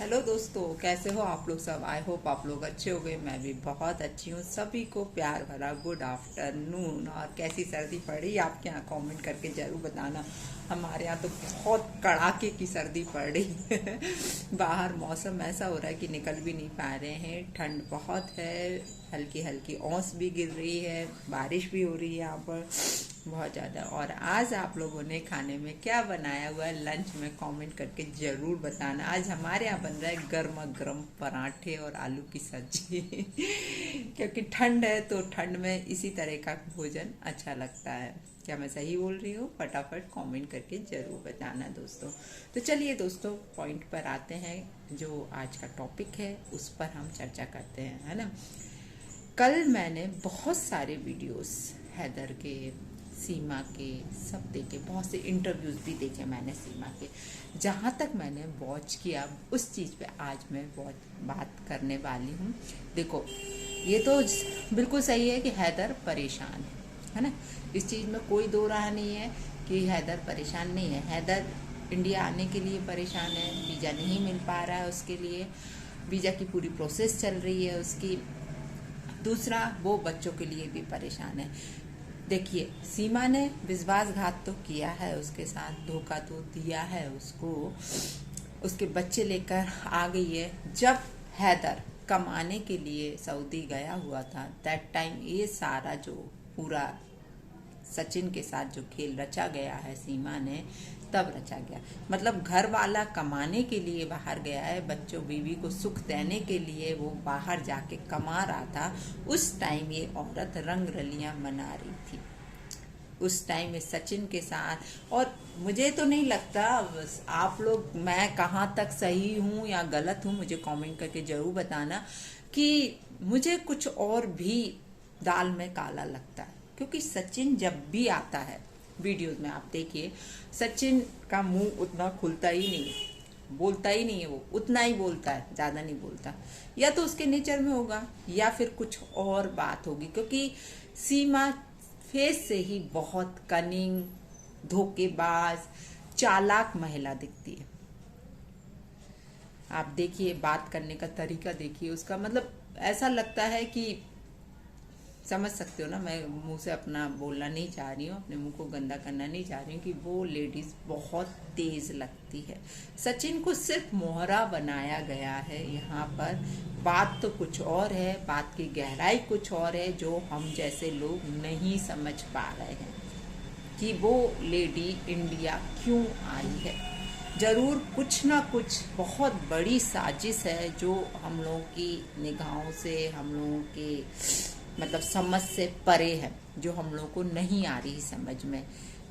Hello दोस्तों, कैसे हो आप लोग सब। आई होप आप लोग अच्छे हो गए। मैं भी बहुत अच्छी हूँ। सभी को प्यार भरा गुड आफ्टरनून। और कैसी सर्दी पड़ी आपके यहाँ, कमेंट करके जरूर बताना। हमारे यहाँ तो बहुत कड़ाके की सर्दी पड़ रही है। बाहर मौसम ऐसा हो रहा है कि निकल भी नहीं पा रहे हैं। ठंड बहुत है, हल्की हल्की ओस भी गिर रही है, बारिश भी हो रही है यहाँ पर बहुत ज़्यादा। और आज आप लोगों ने खाने में क्या बनाया हुआ है लंच में, कमेंट करके ज़रूर बताना। आज हमारे यहाँ बन रहा है गर्मा गर्म पराठे और आलू की सब्जी। क्योंकि ठंड है तो ठंड में इसी तरह का भोजन अच्छा लगता है। क्या मैं सही बोल रही हूँ? फटाफट कमेंट करके ज़रूर बताना दोस्तों। तो चलिए दोस्तों, पॉइंट पर आते हैं। जो आज का टॉपिक है उस पर हम चर्चा करते हैं, है ना। कल मैंने बहुत सारे वीडियोस हैदर के, सीमा के, सब देखे। बहुत से इंटरव्यूज भी देखे मैंने सीमा के। जहाँ तक मैंने वॉच किया उस चीज़ पे आज मैं बहुत बात करने वाली हूँ। देखो, ये तो बिल्कुल सही है कि हैदर परेशान है ना। इस चीज़ में कोई दो राह नहीं है कि हैदर परेशान नहीं है। हैदर इंडिया आने के लिए परेशान है, वीज़ा नहीं मिल पा रहा है उसके लिए। वीज़ा की पूरी प्रोसेस चल रही है उसकी। दूसरा, वो बच्चों के लिए भी परेशान है। देखिए, सीमा ने विश्वासघात तो किया है, उसके साथ धोखा तो दिया है उसको। उसके बच्चे लेकर आ गई है। जब हैदर कमाने के लिए सऊदी गया हुआ था, दैट टाइम ये सारा जो पूरा सचिन के साथ जो खेल रचा गया है सीमा ने, तब रचा गया। मतलब घर वाला कमाने के लिए बाहर गया है, बच्चों बीवी को सुख देने के लिए वो बाहर जाके कमा रहा था। उस टाइम ये औरत रंग रलियां मना रही थी, उस टाइम में सचिन के साथ। और मुझे तो नहीं लगता, आप लोग, मैं कहाँ तक सही हूँ या गलत हूँ मुझे कमेंट करके जरूर बताना, कि मुझे कुछ और भी दाल में काला लगता है। क्योंकि सचिन जब भी आता है वीडियोस में, आप देखिए, सचिन का मुंह उतना खुलता ही नहीं है, बोलता ही नहीं है। वो उतना ही बोलता है, ज़्यादा नहीं बोलता। या तो उसके नेचर में होगा या फिर कुछ और बात होगी। क्योंकि सीमा फेस से ही बहुत कनिंग, धोखेबाज, चालाक महिला दिखती है। आप देखिए, बात करने का तरीका देखिए उसका, मतलब ऐसा लगता है कि, समझ सकते हो ना, मैं मुंह से अपना बोलना नहीं चाह रही हूँ, अपने मुंह को गंदा करना नहीं चाह रही हूँ, कि वो लेडीज बहुत तेज लगती है। सचिन को सिर्फ मोहरा बनाया गया है यहाँ पर। बात तो कुछ और है, बात की गहराई कुछ और है, जो हम जैसे लोग नहीं समझ पा रहे हैं कि वो लेडी इंडिया क्यों आई है। जरूर कुछ ना कुछ बहुत बड़ी साजिश है जो हम लोगों की निगाहों से, हम लोगों के मतलब समझ से परे है, जो हम लोग को नहीं आ रही समझ में।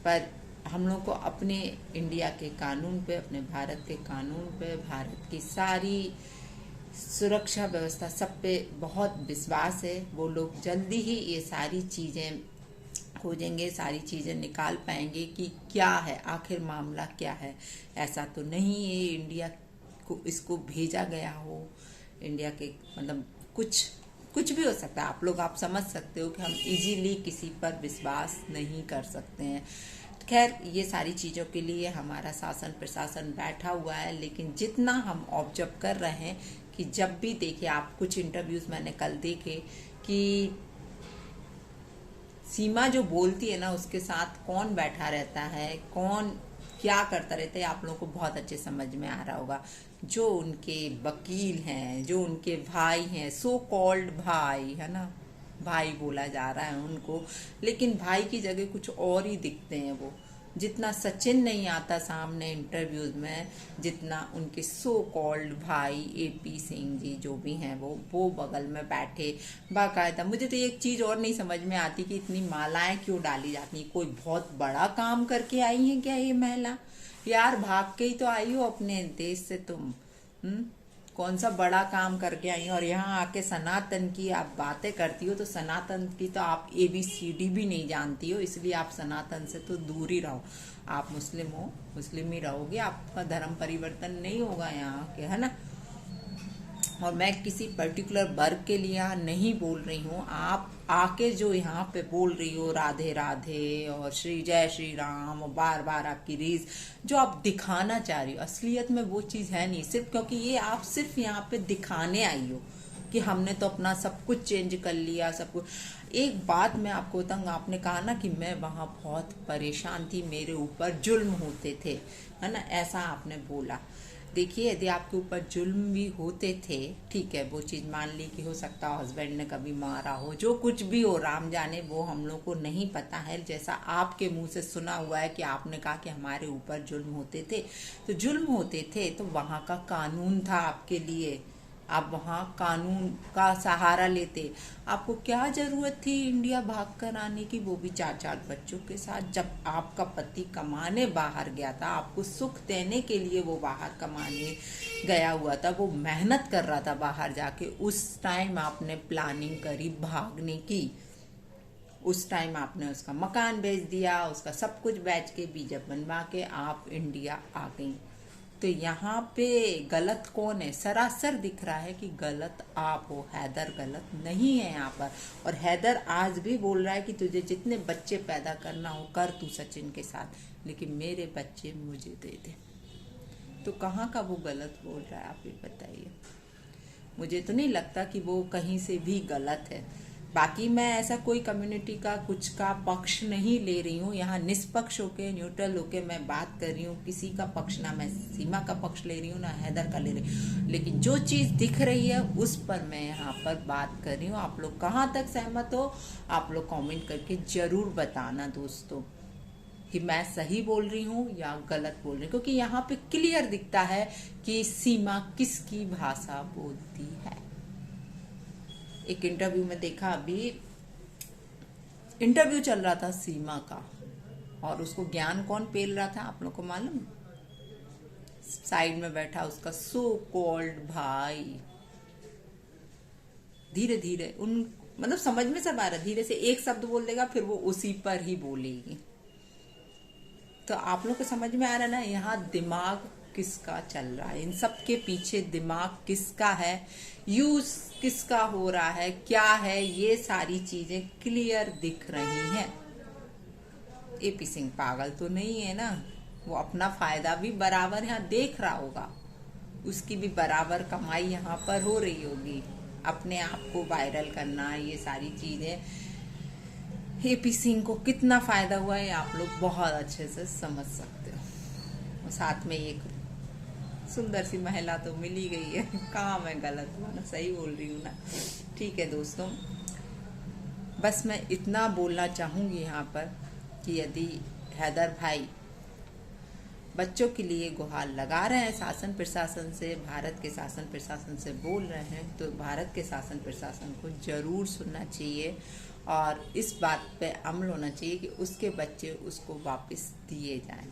पर हम लोग को अपने इंडिया के कानून पे, अपने भारत के कानून पे, भारत की सारी सुरक्षा व्यवस्था, सब पे बहुत विश्वास है। वो लोग जल्दी ही ये सारी चीज़ें खोजेंगे, सारी चीज़ें निकाल पाएंगे कि क्या है, आखिर मामला क्या है। ऐसा तो नहीं है इंडिया को इसको भेजा गया हो, इंडिया के मतलब कुछ कुछ भी हो सकता है। आप समझ सकते हो कि हम इजीली किसी पर विश्वास नहीं कर सकते हैं। खैर, ये सारी चीज़ों के लिए हमारा शासन प्रशासन बैठा हुआ है। लेकिन जितना हम ऑब्जर्व कर रहे हैं, कि जब भी देखे आप, कुछ इंटरव्यूज मैंने कल देखे कि सीमा जो बोलती है ना, उसके साथ कौन बैठा रहता है, कौन क्या करता रहता है, आप लोगों को बहुत अच्छे समझ में आ रहा होगा। जो उनके वकील हैं, जो उनके भाई हैं, सो कॉल्ड भाई, है ना, भाई बोला जा रहा है उनको, लेकिन भाई की जगह कुछ और ही दिखते हैं वो। जितना सचिन नहीं आता सामने इंटरव्यूज में, जितना उनके सो कॉल्ड भाई एपी सिंह जी जो भी हैं, वो बगल में बैठे बाकायदा। मुझे तो एक चीज और नहीं समझ में आती कि इतनी मालाएं क्यों डाली जाती हैं। कोई बहुत बड़ा काम करके आई है क्या ये महिला? यार, भाग के ही तो आई हो अपने देश से तुम। कौन सा बड़ा काम करके आई हो? और यहाँ आके सनातन की आप बातें करती हो, तो सनातन की तो आप ABCD भी नहीं जानती हो, इसलिए आप सनातन से तो दूर ही रहो। आप मुस्लिम हो, मुस्लिम ही रहोगे, आपका धर्म परिवर्तन नहीं होगा यहाँ के, है ना। और मैं किसी पर्टिकुलर वर्ग के लिए यहाँ नहीं बोल रही हूँ। आप आके जो यहाँ पे बोल रही हो राधे राधे और श्री जय श्री राम और बार बार आपकी रील्स जो आप दिखाना चाह रही हो, असलियत में वो चीज़ है नहीं। सिर्फ क्योंकि ये आप सिर्फ यहाँ पे दिखाने आई हो कि हमने तो अपना सब कुछ चेंज कर लिया, सब कुछ। एक बात मैं आपको बताऊंगा, आपने कहा ना कि मैं वहाँ बहुत परेशान थी, मेरे ऊपर जुल्म होते थे, है ना, ऐसा आपने बोला। देखिए, यदि आपके ऊपर जुल्म भी होते थे, ठीक है, वो चीज़ मान ली कि हो सकता है हस्बैंड ने कभी मारा हो, जो कुछ भी हो, राम जाने, वो हम लोग को नहीं पता है। जैसा आपके मुंह से सुना हुआ है कि आपने कहा कि हमारे ऊपर जुल्म होते थे, तो जुल्म होते थे तो वहाँ का कानून था आपके लिए, आप वहाँ कानून का सहारा लेते। आपको क्या जरूरत थी इंडिया भाग कर आने की, वो भी 4-4 बच्चों के साथ, जब आपका पति कमाने बाहर गया था, आपको सुख देने के लिए वो बाहर कमाने गया हुआ था, वो मेहनत कर रहा था बाहर जाके। उस टाइम आपने प्लानिंग करी भागने की, उस टाइम आपने उसका मकान बेच दिया, उसका सब कुछ बेच के बीजा बनवा के आप इंडिया आ गई। तो यहाँ पे गलत कौन है? सरासर दिख रहा है कि गलत आप हो, हैदर गलत नहीं है यहाँ पर। और हैदर आज भी बोल रहा है कि तुझे जितने बच्चे पैदा करना हो कर तू सचिन के साथ, लेकिन मेरे बच्चे मुझे दे दे। तो कहाँ का वो गलत बोल रहा है, आप ही बताइए। मुझे तो नहीं लगता कि वो कहीं से भी गलत है। बाकी मैं ऐसा कोई कम्युनिटी का कुछ का पक्ष नहीं ले रही हूँ, यहाँ निष्पक्ष होके न्यूट्रल होके मैं बात कर रही हूँ। किसी का पक्ष, ना मैं सीमा का पक्ष ले रही हूँ ना हैदर का ले रही हूँ, लेकिन जो चीज़ दिख रही है उस पर मैं यहाँ पर बात कर रही हूँ। आप लोग कहाँ तक सहमत हो, आप लोग कमेंट करके जरूर बताना दोस्तों कि मैं सही बोल रही हूँ या गलत बोल रही हूँ, क्योंकि यहाँ पे क्लियर दिखता है कि सीमा किसकी भाषा बोलती है। एक इंटरव्यू में देखा, अभी इंटरव्यू चल रहा था सीमा का, और उसको ज्ञान कौन पेल रहा था आप लोग को मालूम? साइड में बैठा उसका सो कॉल्ड भाई। धीरे धीरे उन मतलब समझ में सब आ रहा, धीरे से एक शब्द बोल देगा फिर वो उसी पर ही बोलेगी। तो आप लोग को समझ में आ रहा ना यहाँ दिमाग किसका चल रहा है, इन सब के पीछे दिमाग किसका है, यूज किसका हो रहा है, क्या है, ये सारी चीजें क्लियर दिख रही हैं। एपी सिंह पागल तो नहीं है ना, वो अपना फायदा भी बराबर यहाँ देख रहा होगा, उसकी भी बराबर कमाई यहाँ पर हो रही होगी, अपने आप को वायरल करना, ये सारी चीजें एपी सिंह को कितना फायदा हुआ है आप लोग बहुत अच्छे से समझ सकते हो। साथ में एक सुंदर सी महिला तो मिल ही गई है। कहाँ मैं गलत हूँ ना, सही बोल रही हूँ ना। ठीक है दोस्तों, बस मैं इतना बोलना चाहूंगी यहाँ पर कि यदि हैदर भाई बच्चों के लिए गुहार लगा रहे हैं शासन प्रशासन से, भारत के शासन प्रशासन से बोल रहे हैं, तो भारत के शासन प्रशासन को जरूर सुनना चाहिए और इस बात पे अमल होना चाहिए कि उसके बच्चे उसको वापस दिए जाएं।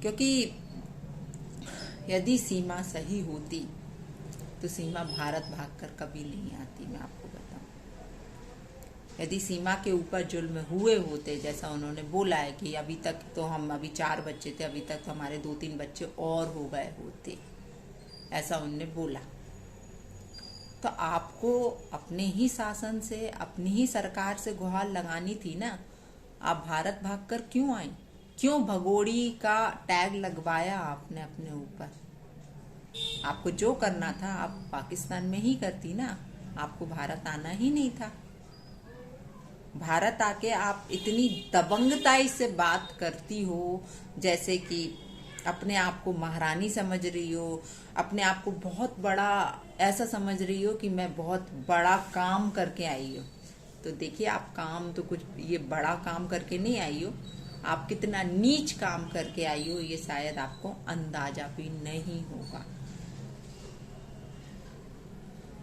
क्योंकि यदि सीमा सही होती तो सीमा भारत भागकर कभी नहीं आती, मैं आपको बताऊं। यदि सीमा के ऊपर जुल्म हुए होते, जैसा उन्होंने बोला है कि अभी तक तो हम अभी 4 बच्चे थे, अभी तक तो हमारे 2-3 बच्चे और हो गए होते, ऐसा उन्होंने बोला। तो आपको अपने ही शासन से, अपनी ही सरकार से गुहार लगानी थी ना। आप भारत भागकर क्यों आई? क्यों भगोड़ी का टैग लगवाया आपने अपने ऊपर? आपको जो करना था आप पाकिस्तान में ही करती ना, आपको भारत आना ही नहीं था। भारत आके आप इतनी दबंगताई से बात करती हो, जैसे कि अपने आप को महारानी समझ रही हो, अपने आप को बहुत बड़ा ऐसा समझ रही हो कि मैं बहुत बड़ा काम करके आई हो। तो देखिए, आप काम तो कुछ ये बड़ा काम करके नहीं आई हो, आप कितना नीच काम करके आई हो ये शायद आपको अंदाजा भी नहीं होगा।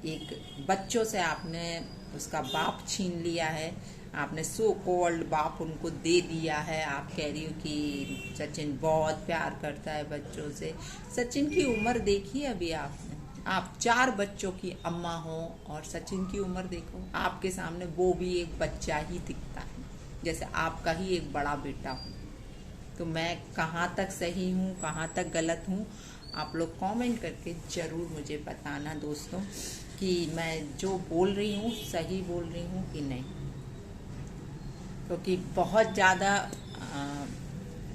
एक बच्चों से आपने उसका बाप छीन लिया है, आपने सो कॉल्ड बाप उनको दे दिया है। आप कह रही हो कि सचिन बहुत प्यार करता है बच्चों से। सचिन की उम्र देखिए अभी आपने, आप 4 बच्चों की अम्मा हो और सचिन की उम्र देखो, आपके सामने वो भी एक बच्चा ही दिखता है, जैसे आपका ही एक बड़ा बेटा हो। तो मैं कहाँ तक सही हूँ, कहाँ तक गलत हूँ, आप लोग कमेंट करके ज़रूर मुझे बताना दोस्तों कि मैं जो बोल रही हूँ सही बोल रही हूँ कि नहीं, क्योंकि बहुत ज़्यादा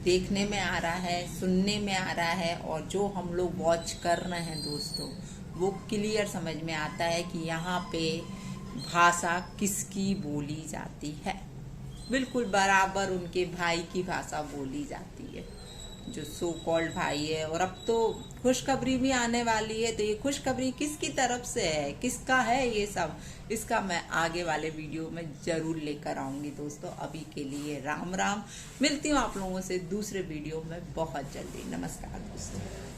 देखने में आ रहा है, सुनने में आ रहा है, और जो हम लोग वॉच कर रहे हैं दोस्तों वो क्लियर समझ में आता है कि यहाँ पे भाषा किसकी बोली जाती है। बिल्कुल बराबर उनके भाई की भाषा बोली जाती है, जो सो कॉल्ड भाई है। और अब तो खुशखबरी भी आने वाली है, तो ये खुशखबरी किसकी तरफ से है, किसका है ये सब, इसका मैं आगे वाले वीडियो में जरूर लेकर आऊंगी दोस्तों। अभी के लिए राम राम, मिलती हूँ आप लोगों से दूसरे वीडियो में बहुत जल्दी। नमस्कार दोस्तों।